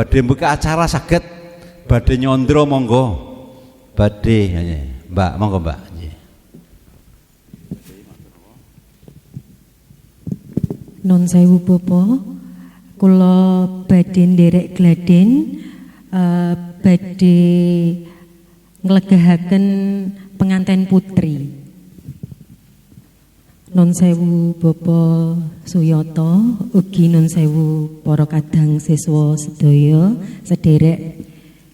badhe buka acara saged badhe nyondro monggo. Badhe Mbak, monggo Mbak. Nun sewu Bapak, kula badhe nderek gladen badhe nglegahaken penganten putri. Nun sewu Bapak Suyata, ugi nun sewu para kadang siswa sedaya sederek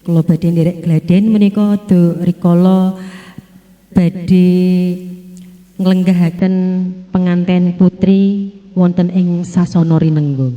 kula badhe nderek gladen menika rikala badhe nglenggahaken penganten putri wonten ing sasana rinengga.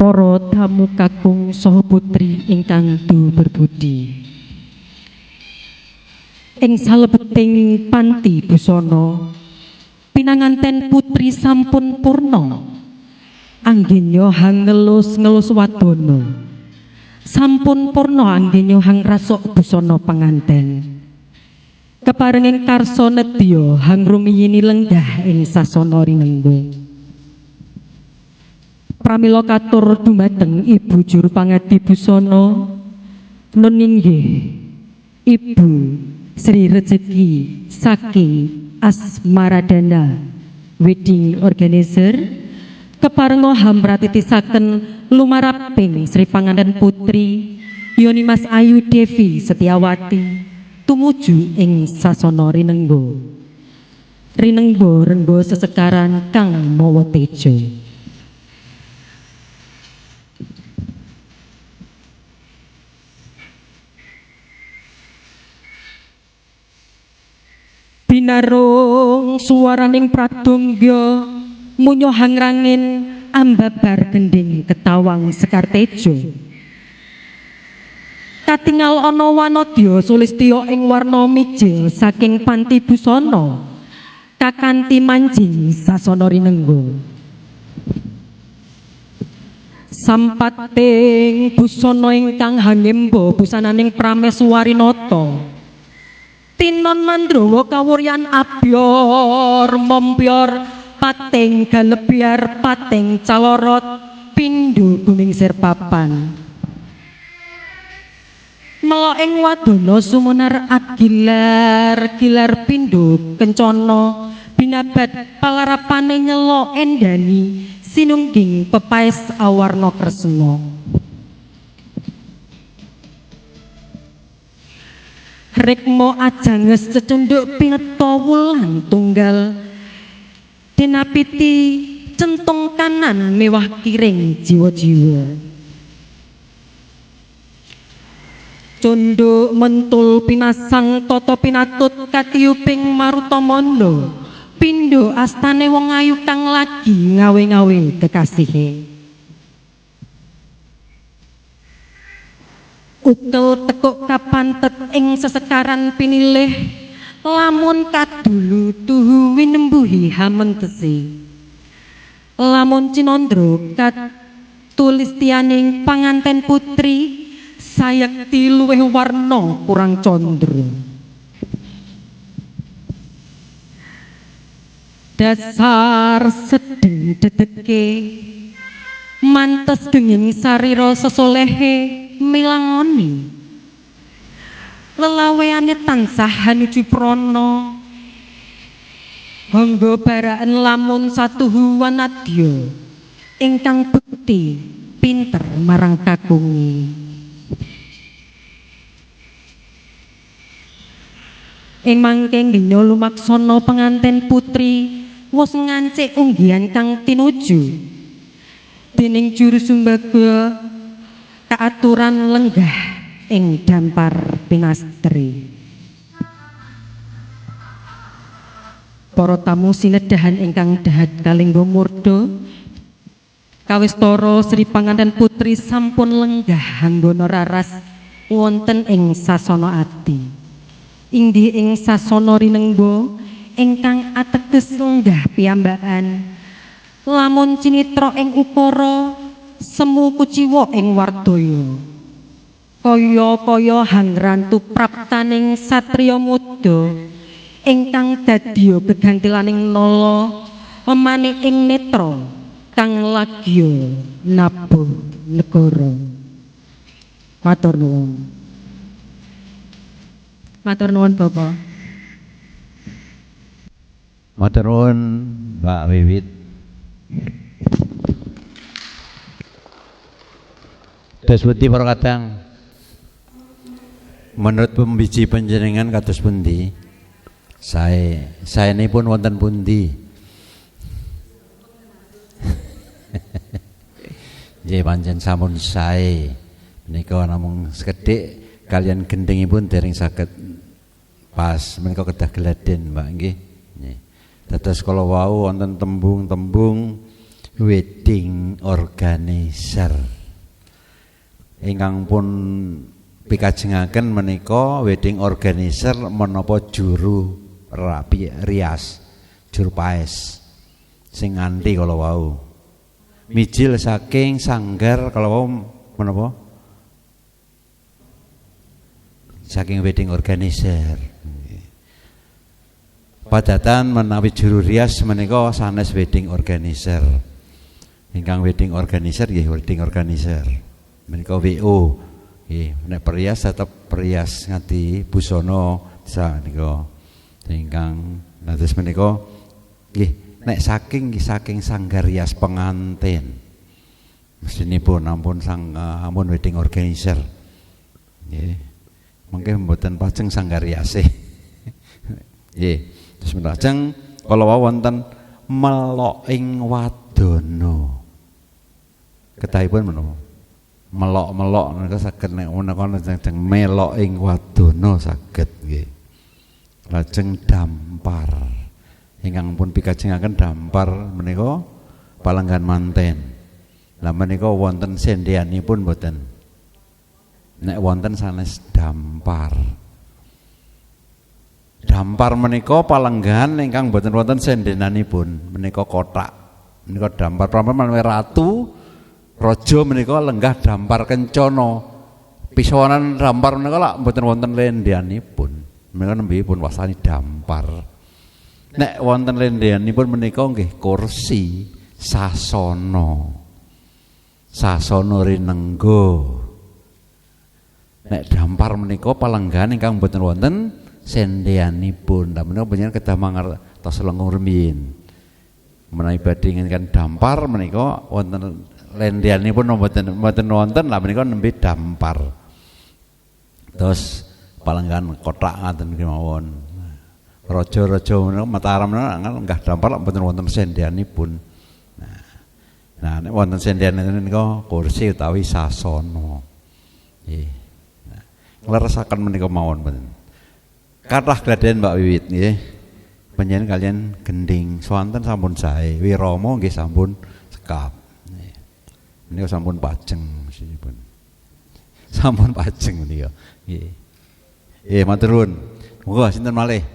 Para tamu kakung saha putri ingkang berbudi. Ing salebeting panti busana pinanganten putri sampun purna. Anggenya hang ngelus-ngelus wadana. Sampun purna anggenya hang rasok busana panganten. Keparenging karsa nedya hang rumiyini lenggah ing sasana rinengga. Pramila katur dumateng Ibu Juru Pangadi Busana nun inggih Ibu Sri Rezeki saking Asmaradana Wedding Organizer keparenga hamratitisaken lumaraping Sri Panganten Putri Yoni Mas Ayu Devi Setiawati tumuju ing sasana rinengga. Rinengga rengga sesekaran kang mawa teja. Binarung suaraning pradongga munyo hangrangin ambabar gending ketawang sekar tejo. Katingal ana wanadya sulistya ing warna mijil saking panti busana kakanthi manjing sasana rinengga. Sampating busana ingkang hangemba busananing Prameswarinata. Tinon Mandrawa kawuryan abyor mompyor pating galebyar pating calorot pindho gumingsir papan. Mela ing wadana sumunar agilar gilar pindho kencana binabat palarapane nyela endani sinungging pepaes awarna kresna. Rikma ajanges cecunduk pingeta wulan tunggal dinapiti centung kanan mewah kiring jiwa-jiwa. Cunduk mentul pinasang tata pinatut katiyuping marutamana pindho astane wong ayu kang lagi ngawe-ngawe kekasihe. Ukel tekuk kapantet ing sesekaran pinilih lamun kadulu tuhu winembuhi hamentesi. Lamun cinandra katulistianing panganten putri sayekti luwih warna kurang condro. Dasar sedeng dedeke mantes denging sarira sesolehe milangoni lelaweane tansah hanuju prana hangga baraan lamun satuhu wanadya ingkang bekti pinter marang kakungi. Ing mangking dina lumaksana penganten putri wis ngancik unggihan kang tinuju dening juru sumbaga kaaturan lenggah ing dampar pinastri. para tamu sinedahan ingkang dahat kalengga murda, kawistara Sri Panganten Putri sampun lenggah anggana raras wonten ing sasana ati. Inggih ing sasana rinengga ingkang ateges lenggah piyambakan. Lamun cinitra ing ukara semu kuciwa ing wardaya. Kaya-kaya hangrantu praptaning satriya muda ingkang dadya gegantilaning nala pemanik ing netra kang lagya nabuh negara. Matur nuwun. Matur nuwun Bapak. Matur nuwun Mbak Wiwit. Dados pundi para kadang? Menurut pembiji panjenengan kados pundi? Saenipun wonten pundi? Nggih pancen sampun sae. Menika namung sekedhik kalian gendhingipun dereng saged pas menika kedah geladen Mbak nggih. Nggih. Dados kala wau wonten tembung-tembung wedding organizer. Ingkang pun pikajengaken menika wedding organizer menapa juru rias, juru paes sing nganti kala wau. Mijil saking sanggar kala wau menapa? Saking wedding organizer. Padatan menawi juru rias menika sanes wedding organizer. Ingkang wedding organizer nggih wedding organizer. Menika WO. Nggih, nek perias tetep perias nganti busana sanika. Ingkang dados menika nggih nek saking sanggar rias pengantin. Mestinipun ampun ampun wedding organizer. Nggih. Mengke mboten pajeng sanggar riase. Nggih. Terus lajeng kala wonten melok ing wadana. Ketahipun menapa? Melok-melok menika saged nek menika lajeng melok ing wadana saged nggih. Lajeng dampar. Ingkang pun pikajengaken dampar menika palenggan manten. Lah menika wonten sendeanipun mboten? Nek wonten sanes dampar. Dampar menika palenggan ingkang mboten wonten sendenanipun, menika kotak. Menika dampar pramana ratu raja menika lenggah dampar kencana. Pisawanan dampar menika lak mboten wonten lendeanipun. Menika nembe pun wasani dampar. Nek wonten lendeanipun menika nggih kursi sasana. Sasana rinengga. Nek dampar menika palenggan ingkang mboten wonten sendeanipun. Lah menika panjenengan kedah mangertos lengur rumiyin. Menawi badhe nginten dampar menika wonten lendeanipun mboten wonten, lah menika nembe dampar. Terus palenggan kotak ngaten kemawon. Raja-raja menika Mataram menika enggah dampar mboten wonten sendeanipun. Nah nek wonten sendeanipun menika kursi utawi sasana. Nggih. Ngleresaken menika mawon mboten. Kathah gladhen Mbak Wiwit nggih. Panjenengan kalian gending swanten sampun sae, wirama nggih sampun sekap. Nggih. Menika sampun pajeng mesinipun. Sampun pajeng menika. Nggih. Matur nuwun. Monggo sinten malih?